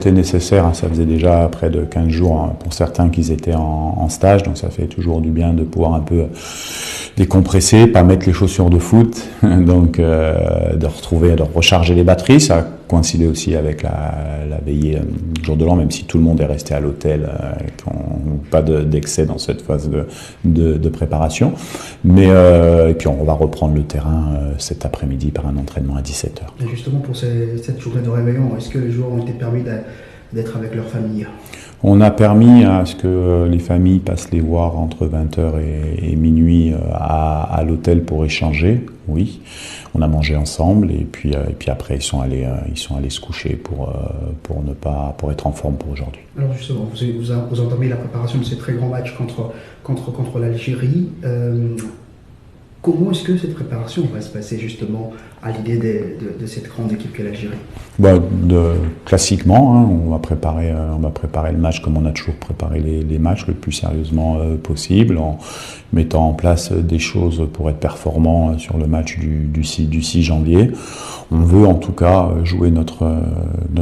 C'était nécessaire, hein, ça faisait déjà près de 15 jours hein, pour certains qu'ils étaient en stage, donc ça fait toujours du bien de pouvoir un peu décompresser, pas mettre les chaussures de foot, donc de recharger les batteries. Ça a coïncidé aussi avec la veillée du jour de l'an, même si tout le monde est resté à l'hôtel, pas d'excès dans cette phase de préparation. Mais et puis on va reprendre le terrain cet après-midi par un entraînement à 17h. Et justement pour cette journée de réveillon, est-ce que les joueurs ont été permis d'être avec leur famille? On a permis à ce que les familles passent les voir entre 20h et minuit à l'hôtel pour échanger, oui. On a mangé ensemble et puis après ils sont allés se coucher pour être en forme pour aujourd'hui. Alors justement, vous entamez la préparation de ces très grands matchs contre l'Algérie. Comment est-ce que cette préparation va se passer justement à l'idée de cette grande équipe qu'est l'Algérie? Classiquement, hein, on va préparer le match comme on a toujours préparé les matchs le plus sérieusement possible, en mettant en place des choses pour être performant sur le match du 6 janvier. On veut en tout cas jouer notre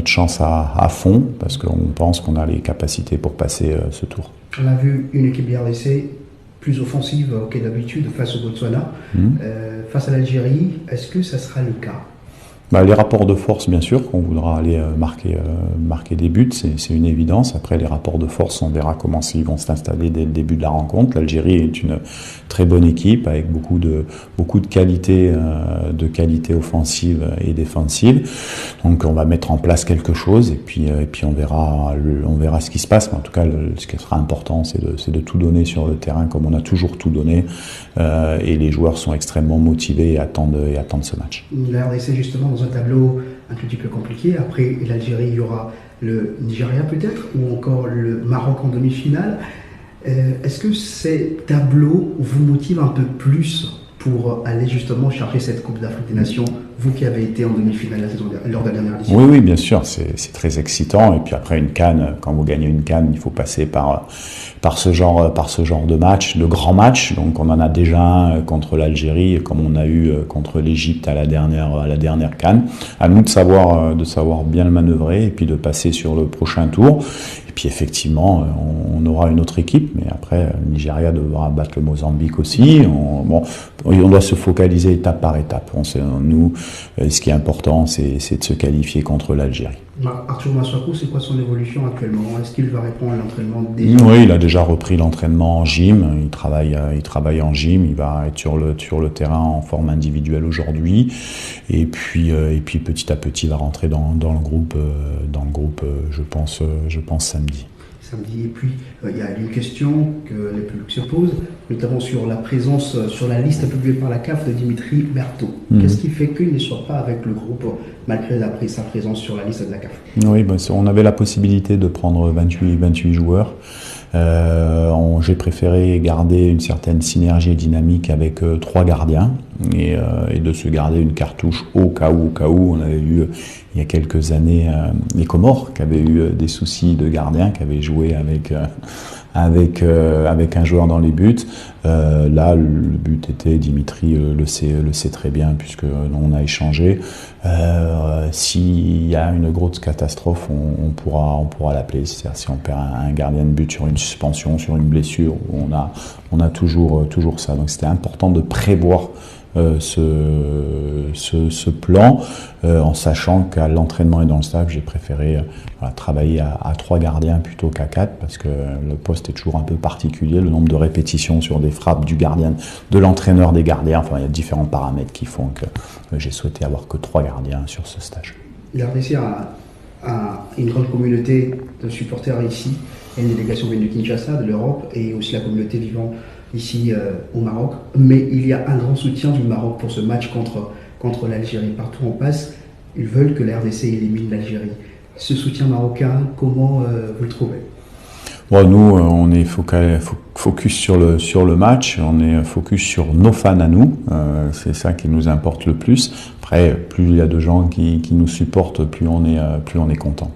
chance à fond parce qu'on pense qu'on a les capacités pour passer ce tour. On a vu une équipe de RDC plus offensive que d'habitude face au Botswana. Face à l'Algérie, est-ce que ça sera le cas? Les rapports de force, bien sûr, qu'on voudra aller marquer des buts, c'est une évidence. Après, les rapports de force, on verra comment ils vont s'installer dès le début de la rencontre. L'Algérie est une très bonne équipe avec beaucoup de qualités offensives et défensives. Donc, on va mettre en place quelque chose et puis on verra ce qui se passe. Mais en tout cas, ce qui sera important, c'est de tout donner sur le terrain comme on a toujours tout donné. Et les joueurs sont extrêmement motivés et attendent ce match. La RDC, justement, dans un tableau un tout petit peu compliqué. Après l'Algérie, il y aura le Nigeria peut-être, ou encore le Maroc en demi-finale. Est-ce que ces tableaux vous motivent un peu plus pour aller justement chercher cette Coupe d'Afrique des Nations, vous qui avez été en demi-finale lors de la dernière édition? Oui, bien sûr, c'est très excitant. Et puis après une CAN, quand vous gagnez une CAN, il faut passer par ce genre de match, de grands matchs. Donc on en a déjà un contre l'Algérie, comme on a eu contre l'Égypte à la dernière CAN. À nous de savoir bien le manœuvrer et puis de passer sur le prochain tour. Et puis effectivement, on aura une autre équipe, mais après, le Nigeria devra battre le Mozambique aussi. On doit se focaliser étape par étape. Nous, ce qui est important, c'est de se qualifier contre l'Algérie. Arthur Massakou, c'est quoi son évolution actuellement? Est-ce qu'il va répondre à l'entraînement Oui, il a déjà repris l'entraînement en gym. Il travaille en gym. Il va être sur le terrain en forme individuelle aujourd'hui. Et puis petit à petit, il va rentrer dans le groupe. Je pense samedi. Et puis, il y a une question que les publics se posent, notamment sur la présence sur la liste publiée par la CAF de Dimitri Berthaud. Qu'est-ce qui fait qu'il ne soit pas avec le groupe malgré sa présence sur la liste de la CAF? Oui, on avait la possibilité de prendre 28 joueurs. J'ai préféré garder une certaine synergie et dynamique avec 3 gardiens et de se garder une cartouche au cas où. On avait eu il y a quelques années les Comores qui avaient eu des soucis de gardiens, qui avaient joué avec un joueur dans les buts. Là, le but était, Dimitri le sait très bien puisque on a échangé. S'il y a une grosse catastrophe, on pourra l'appeler. C'est-à-dire si on perd un gardien de but sur une suspension, sur une blessure, on a toujours ça. Donc c'était important de prévoir ce plan en sachant qu'à l'entraînement et dans le staff, j'ai préféré travailler à 3 gardiens plutôt qu'à 4 parce que le poste est toujours un peu particulier, le nombre de répétitions sur des frappes du gardien, de l'entraîneur des gardiens, enfin il y a différents paramètres qui font que j'ai souhaité avoir que 3 gardiens sur ce stage. L'RDC a une grande communauté de supporters ici, il y a une délégation venue de Kinshasa, de l'Europe et aussi la communauté vivant ici au Maroc, mais il y a un grand soutien du Maroc pour ce match contre l'Algérie. Partout où on passe, ils veulent que la RDC élimine l'Algérie. Ce soutien marocain, comment vous le trouvez? Nous, on est focus sur le match, on est focus sur nos fans à nous, c'est ça qui nous importe le plus. Après, plus il y a de gens qui nous supportent, plus on est content.